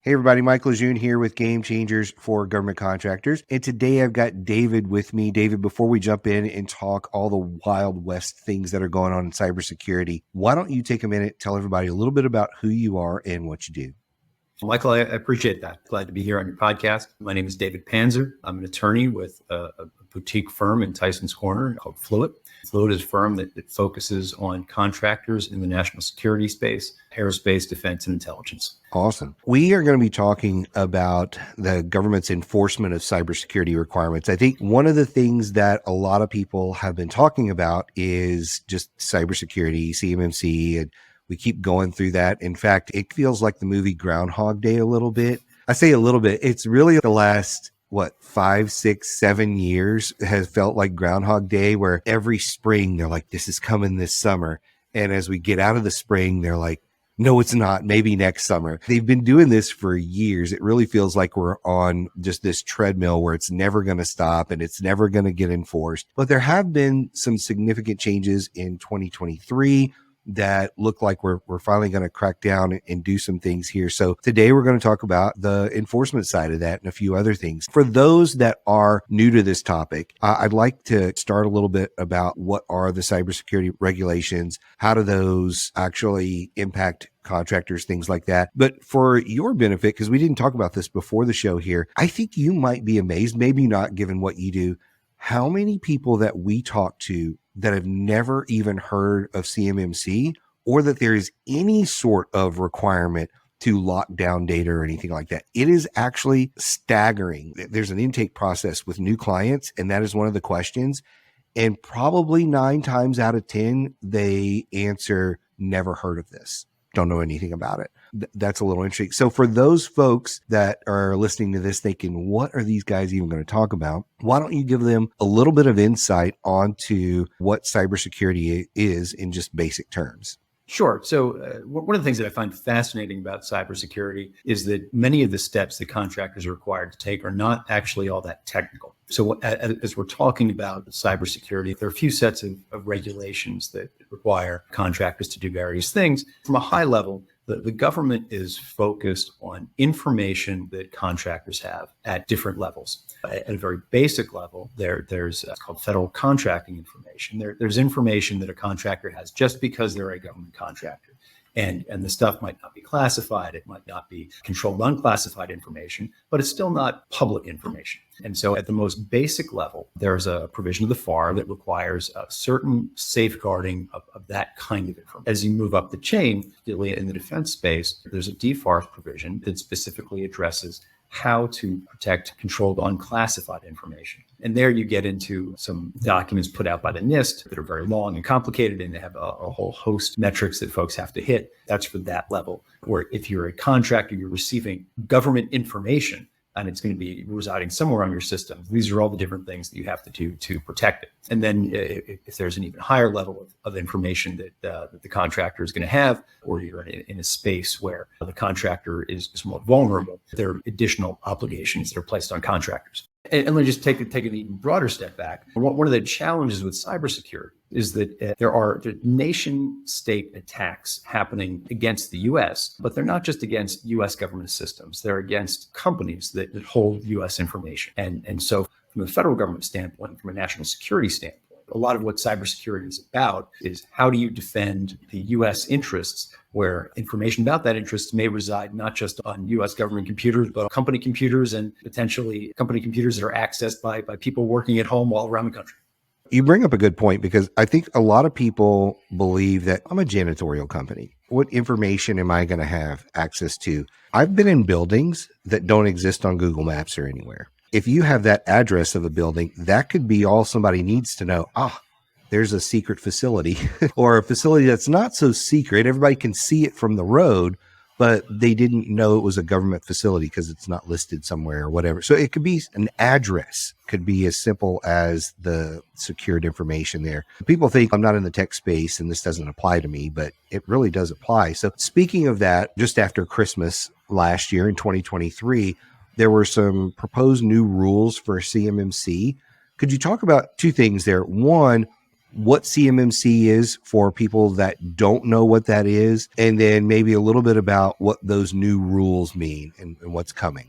Hey everybody, Mike Lejeune here with Game Changers for Government Contractors. And today I've got David with me. David, before we jump in and talk all the Wild West things that are going on in cybersecurity, why don't you take a minute, tell everybody a little bit about who you are and what you do? Michael, I appreciate that. Glad to be here on your podcast. My name is David Panzer. I'm an attorney with a boutique firm in Tyson's Corner called Fluid. Fluid is a firm that focuses on contractors in the national security space, aerospace, defense, and intelligence. Awesome. We are going to be talking about the government's enforcement of cybersecurity requirements. I think one of the things that a lot of people have been talking about is just cybersecurity, CMMC, and we keep going through that. In fact, it feels like the movie Groundhog Day a little bit. I say a little bit. It's really the last 5, 6, 7 years has felt like Groundhog Day, where every spring they're like, this is coming this summer. And as we get out of the spring, they're like, no, it's not. Maybe next summer. They've been doing this for years. It really feels like we're on just this treadmill where it's never going to stop and it's never going to get enforced. But there have been some significant changes in 2023 that look like we're finally going to crack down and do some things here. So today we're going to talk about the enforcement side of that and a few other things. For those that are new to this topic, I'd like to start a little bit about what are the cybersecurity regulations, how do those actually impact contractors, things like that. But for your benefit, because we didn't talk about this before the show here, I think you might be amazed, maybe not given what you do, how many people that we talk to that have never even heard of CMMC or that there is any sort of requirement to lock down data or anything like that. It is actually staggering. There's an intake process with new clients, and that is one of the questions. And probably 9 times out of 10, they answer, never heard of this. Don't know anything about it. That's a little interesting. So for those folks that are listening to this thinking, what are these guys even going to talk about? Why don't you give them a little bit of insight onto what cybersecurity is in just basic terms? Sure. So one of the things that I find fascinating about cybersecurity is that many of the steps that contractors are required to take are not actually all that technical. So as we're talking about cybersecurity, there are a few sets of regulations that require contractors to do various things. From a high level, the government is focused on information that contractors have at different levels. At a very basic level, there's called federal contracting information. There's information that a contractor has just because they're a government contractor. And the stuff might not be classified. It might not be controlled unclassified information, but it's still not public information. And so at the most basic level, there's a provision of the FAR that requires a certain safeguarding of that kind of information. As you move up the chain, particularly in the defense space, there's a DFAR provision that specifically addresses how to protect controlled unclassified information. And there you get into some documents put out by the NIST that are very long and complicated, and they have a whole host of metrics that folks have to hit. That's for that level. Or if you're a contractor, you're receiving government information, and it's going to be residing somewhere on your system. These are all the different things that you have to do to protect it. And then if there's an even higher level of information that the contractor is going to have, or you're in a space where the contractor is more vulnerable, there are additional obligations that are placed on contractors. And let me just take an even broader step back. One of the challenges with cybersecurity is that there are nation-state attacks happening against the U.S., but they're not just against U.S. government systems. They're against companies that hold U.S. information. And so from a federal government standpoint, from a national security standpoint, a lot of what cybersecurity is about is how do you defend the U.S. interests, where information about that interest may reside not just on U.S. government computers, but on company computers and potentially company computers that are accessed by people working at home all around the country. You bring up a good point, because I think a lot of people believe that I'm a janitorial company. What information am I going to have access to? I've been in buildings that don't exist on Google Maps or anywhere. If you have that address of a building, that could be all somebody needs to know. There's a secret facility or a facility that's not so secret. Everybody can see it from the road, but they didn't know it was a government facility because it's not listed somewhere or whatever. So it could be an address, could be as simple as the secured information there. People think I'm not in the tech space and this doesn't apply to me, but it really does apply. So speaking of that, just after Christmas last year in 2023, there were some proposed new rules for CMMC. Could you talk about two things there? One, what CMMC is for people that don't know what that is, and then maybe a little bit about what those new rules mean and what's coming.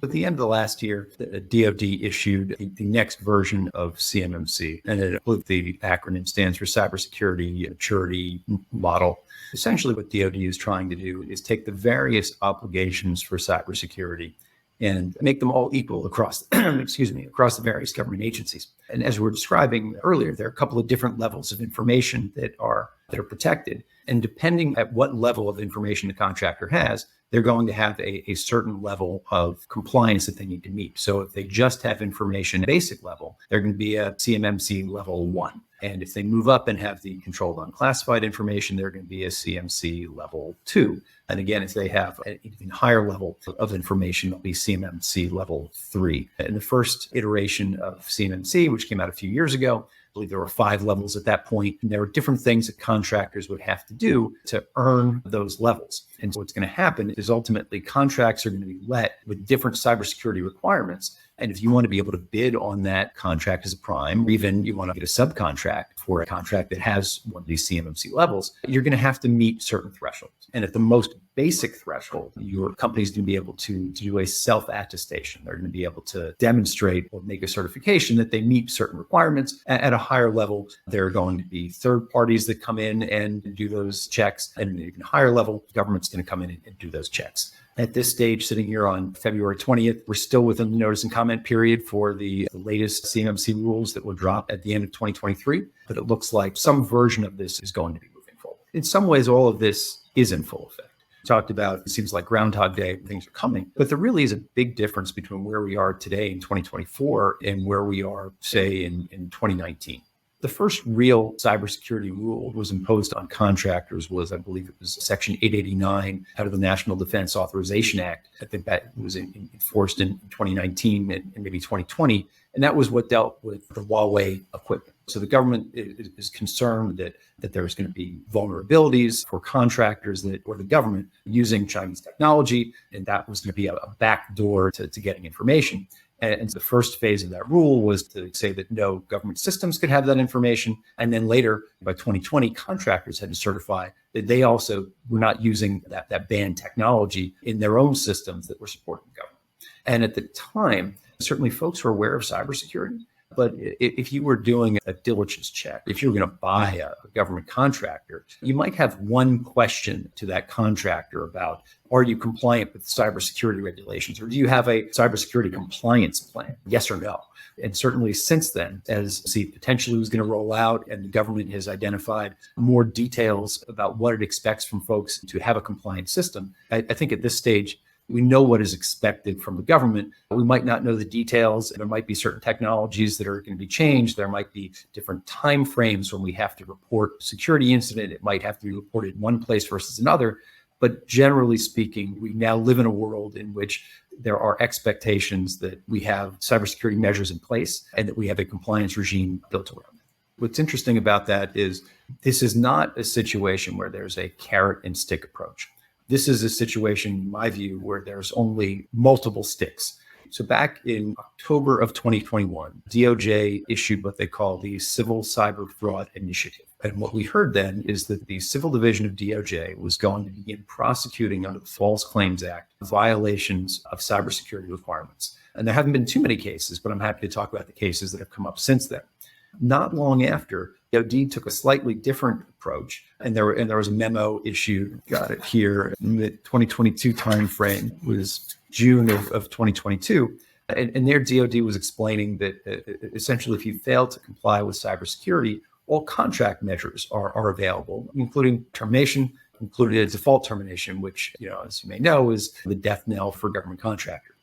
At the end of the last year, the DoD issued the next version of CMMC, and the acronym stands for Cybersecurity Maturity Model. Essentially, what DoD is trying to do is take the various obligations for cybersecurity and make them all equal across, across the various government agencies. And as we were describing earlier, there are a couple of different levels of information that are protected. And depending at what level of information the contractor has, they're going to have a certain level of compliance that they need to meet. So if they just have information at basic level, they're going to be a CMMC level 1. And if they move up and have the controlled unclassified information, they're going to be a CMC level 2. And again, if they have an even higher level of information, it'll be CMMC level 3. In the first iteration of CMMC, which came out a few years ago, I believe there were 5 levels at that point, and there were different things that contractors would have to do to earn those levels. And so what's going to happen is ultimately contracts are going to be let with different cybersecurity requirements. And if you want to be able to bid on that contract as a prime, or even you want to get a subcontract for a contract that has one of these CMMC levels, you're going to have to meet certain thresholds. And at the most basic threshold, your company's going to be able to do a self-attestation. They're going to be able to demonstrate or make a certification that they meet certain requirements. At a higher level, there are going to be third parties that come in and do those checks. And at an even higher level, the government's going to come in and do those checks. At this stage, sitting here on February 20th, we're still within the notice and comment period for the latest CMMC rules that will drop at the end of 2023. But it looks like some version of this is going to be moving forward. In some ways, all of this is in full effect. Talked about, it seems like Groundhog Day, things are coming, but there really is a big difference between where we are today in 2024 and where we are, say, in 2019. The first real cybersecurity rule was imposed on contractors was, I believe it was Section 889 out of the National Defense Authorization Act. I think that was enforced in 2019 and maybe 2020. And that was what dealt with the Huawei equipment. So the government is concerned that there's going to be vulnerabilities for contractors or the government using Chinese technology. And that was going to be a backdoor to getting information. And the first phase of that rule was to say that no government systems could have that information. And then later, by 2020, contractors had to certify that they also were not using that banned technology in their own systems that were supporting the government. And at the time, certainly folks were aware of cybersecurity. But if you were doing a diligence check, if you were going to buy a government contractor, you might have one question to that contractor about, are you compliant with cybersecurity regulations? Or do you have a cybersecurity compliance plan? Yes or no? And certainly since then, as C potentially was going to roll out and the government has identified more details about what it expects from folks to have a compliant system, I think at this stage, we know what is expected from the government. We might not know the details. There might be certain technologies that are going to be changed. There might be different time frames when we have to report security incident. It might have to be reported in one place versus another. But generally speaking, we now live in a world in which there are expectations that we have cybersecurity measures in place and that we have a compliance regime built around it. What's interesting about that is this is not a situation where there's a carrot and stick approach. This is a situation, in my view, where there's only multiple sticks. So back in October of 2021, DOJ issued what they call the Civil Cyber Fraud Initiative. And what we heard then is that the Civil Division of DOJ was going to begin prosecuting under the False Claims Act violations of cybersecurity requirements. And there haven't been too many cases, but I'm happy to talk about the cases that have come up since then. Not long after, DoD took a slightly different approach, and there was a memo issued. Got it here. In the 2022 timeframe was June of 2022, and their DoD was explaining that essentially, if you fail to comply with cybersecurity, all contract measures are available, including termination, including a default termination, which, as you may know, is the death knell for government contractors.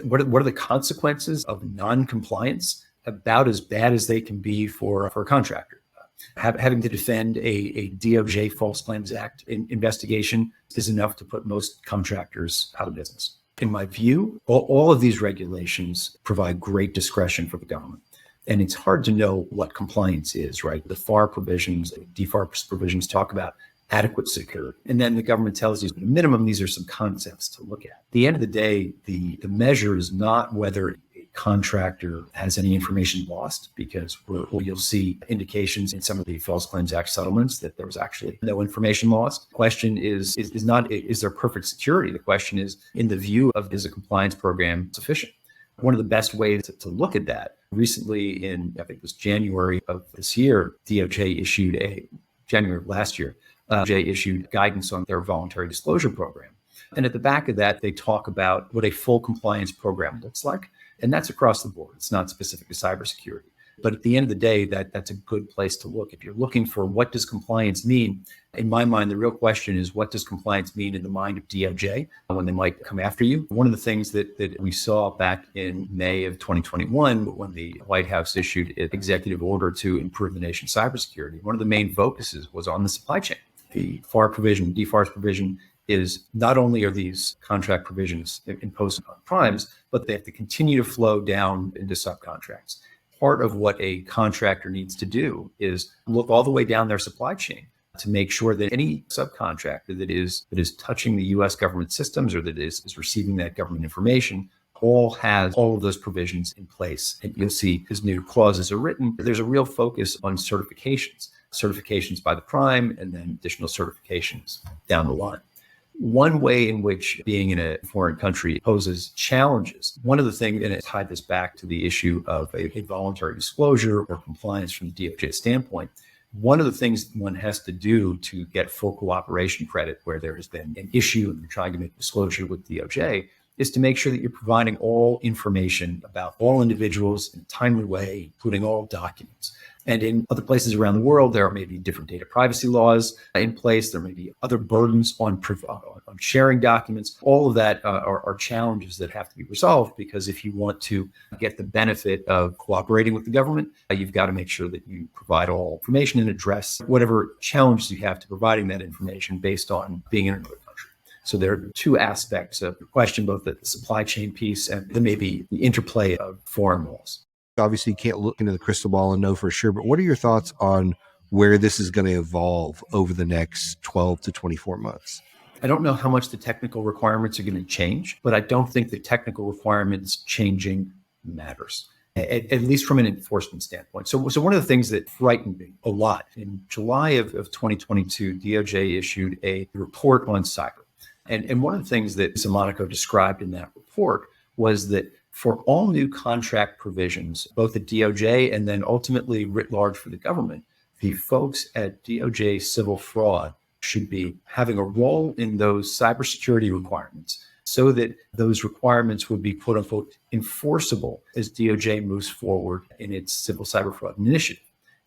What are the consequences of non-compliance? About as bad as they can be for a contractor. Having to defend a DOJ False Claims Act investigation is enough to put most contractors out of business. In my view, all of these regulations provide great discretion for the government. And it's hard to know what compliance is, right? The FAR provisions, DFAR provisions talk about adequate security. And then the government tells you, at a minimum, these are some concepts to look at. At the end of the day, the measure is not whether a contractor has any information lost, because you'll see indications in some of the False Claims Act settlements that there was actually no information lost. The question is not, is there perfect security? The question is, in the view of, is a compliance program sufficient? One of the best ways to look at that, recently in, I think it was January of this year, January of last year, DOJ issued guidance on their voluntary disclosure program. And at the back of that, they talk about what a full compliance program looks like. And that's across the board. It's not specific to cybersecurity. But at the end of the day, that's a good place to look. If you're looking for what does compliance mean, in my mind, the real question is, what does compliance mean in the mind of DOJ when they might come after you? One of the things that we saw back in May of 2021, when the White House issued an executive order to improve the nation's cybersecurity, one of the main focuses was on the supply chain. The FAR provision, DFARS provision, is not only are these contract provisions imposed on primes, but they have to continue to flow down into subcontracts. Part of what a contractor needs to do is look all the way down their supply chain to make sure that any subcontractor that is touching the U.S. government systems, or that is receiving that government information, all has all of those provisions in place. And you'll see, as new clauses are written, there's a real focus on certifications by the prime, and then additional certifications down the line. One way in which being in a foreign country poses challenges, one of the things, and it tied this back to the issue of a voluntary disclosure or compliance from the DOJ standpoint, one of the things one has to do to get full cooperation credit where there has been an issue and you're trying to make disclosure with DOJ is to make sure that you're providing all information about all individuals in a timely way, including all documents. And in other places around the world, there may be different data privacy laws in place. There may be other burdens on sharing documents. All of that are challenges that have to be resolved, because if you want to get the benefit of cooperating with the government, you've got to make sure that you provide all information and address whatever challenges you have to providing that information based on being in another country. So there are two aspects of the question, both the supply chain piece and then maybe the interplay of foreign laws. Obviously, you can't look into the crystal ball and know for sure, but what are your thoughts on where this is going to evolve over the next 12 to 24 months? I don't know how much the technical requirements are going to change, but I don't think the technical requirements changing matters, at least from an enforcement standpoint. So one of the things that frightened me a lot, in July of 2022, DOJ issued a report on cyber. And one of the things that Monaco described in that report was that for all new contract provisions, both at DOJ and then ultimately writ large for the government, the folks at DOJ Civil Fraud should be having a role in those cybersecurity requirements, so that those requirements would be, quote unquote, enforceable as DOJ moves forward in its civil cyber fraud initiative.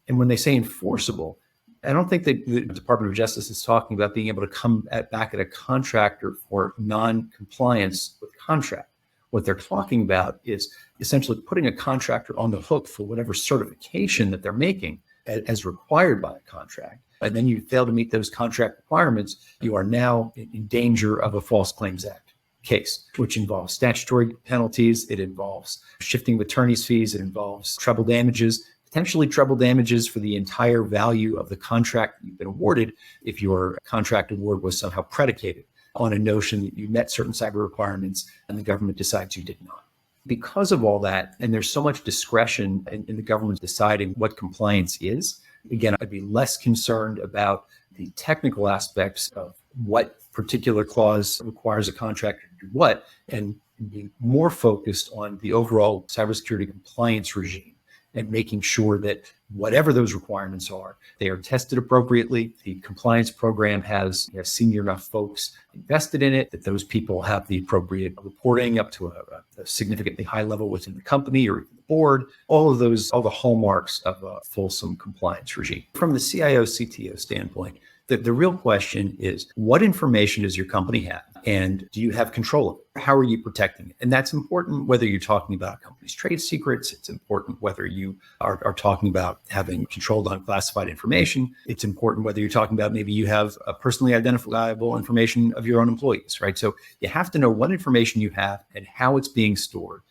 And when they say enforceable, I don't think that the Department of Justice is talking about being able to come back at a contractor for non-compliance with contract. What they're talking about is essentially putting a contractor on the hook for whatever certification that they're making as required by a contract. And then you fail to meet those contract requirements, you are now in danger of a False Claims Act case, which involves statutory penalties. It involves shifting of attorney's fees. It involves treble damages, potentially treble damages for the entire value of the contract you've been awarded if your contract award was somehow predicated on a notion that you met certain cyber requirements and the government decides you did not. Because of all that, and there's so much discretion in the government deciding what compliance is, again, I'd be less concerned about the technical aspects of what particular clause requires a contractor to do what, and be more focused on the overall cybersecurity compliance regime and making sure that whatever those requirements are, they are tested appropriately. The compliance program has senior enough folks invested in it, that those people have the appropriate reporting up to a significantly high level within the company or even the board, all the hallmarks of a fulsome compliance regime. From the CIO, CTO standpoint, the real question is, what information does your company have? And do you have control of it? How are you protecting it? And that's important whether you're talking about a company's trade secrets. It's important whether you are talking about having controlled unclassified information. It's important whether you're talking about maybe you have a personally identifiable information of your own employees, right? So you have to know what information you have and how it's being stored.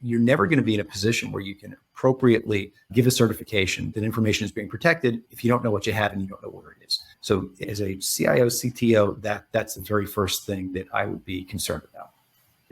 You're never going to be in a position where you can appropriately give a certification that information is being protected if you don't know what you have and you don't know where it is. So as a CIO, CTO, that's the very first thing that I would be concerned about.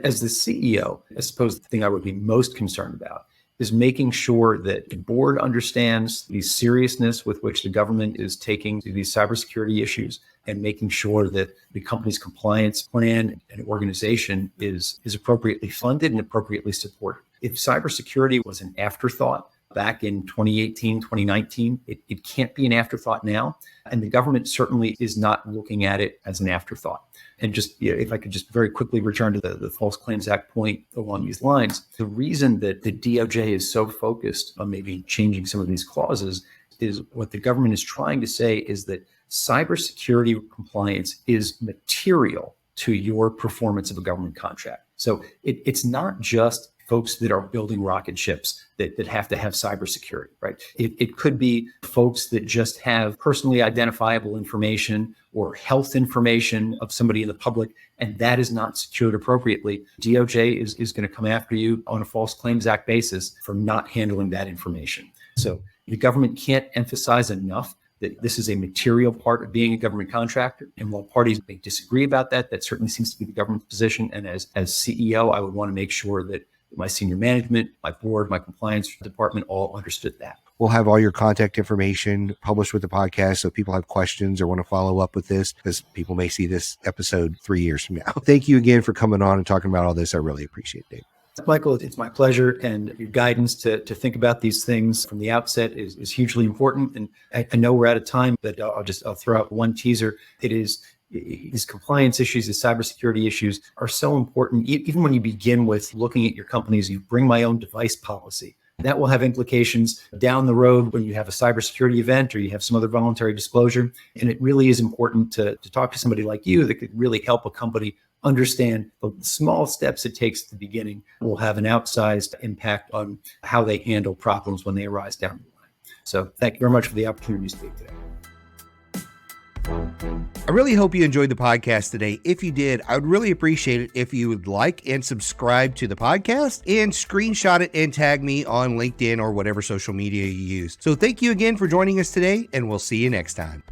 As the CEO, I suppose the thing I would be most concerned about is making sure that the board understands the seriousness with which the government is taking these cybersecurity issues and making sure that the company's compliance plan and organization is appropriately funded and appropriately supported. If cybersecurity was an afterthought back in 2018, 2019, it can't be an afterthought now. And the government certainly is not looking at it as an afterthought. And just, if I could just very quickly return to the False Claims Act point along these lines, the reason that the DOJ is so focused on maybe changing some of these clauses is what the government is trying to say is that cybersecurity compliance is material to your performance of a government contract. So it's not just folks that are building rocket ships that have to have cybersecurity, right? It could be folks that just have personally identifiable information or health information of somebody in the public, and that is not secured appropriately. DOJ is going to come after you on a False Claims Act basis for not handling that information. So the government can't emphasize enough that this is a material part of being a government contractor. And while parties may disagree about that, that certainly seems to be the government's position. And as CEO, I would want to make sure that my senior management, my board, my compliance department all understood that. We'll have all your contact information published with the podcast. So if people have questions or want to follow up with this, because people may see this episode 3 years from now. Thank you again for coming on and talking about all this. I really appreciate it, Dave. Michael, it's my pleasure, and your guidance to think about these things from the outset is hugely important. And I know we're out of time, but I'll throw out one teaser. These compliance issues, these cybersecurity issues are so important. Even when you begin with looking at your companies, you bring my own device policy. That will have implications down the road when you have a cybersecurity event or you have some other voluntary disclosure. And it really is important to talk to somebody like you that could really help a company understand the small steps it takes at the beginning will have an outsized impact on how they handle problems when they arise down the line. So thank you very much for the opportunity to speak today. I really hope you enjoyed the podcast today. If you did, I would really appreciate it if you would like and subscribe to the podcast and screenshot it and tag me on LinkedIn or whatever social media you use. So thank you again for joining us today, and we'll see you next time.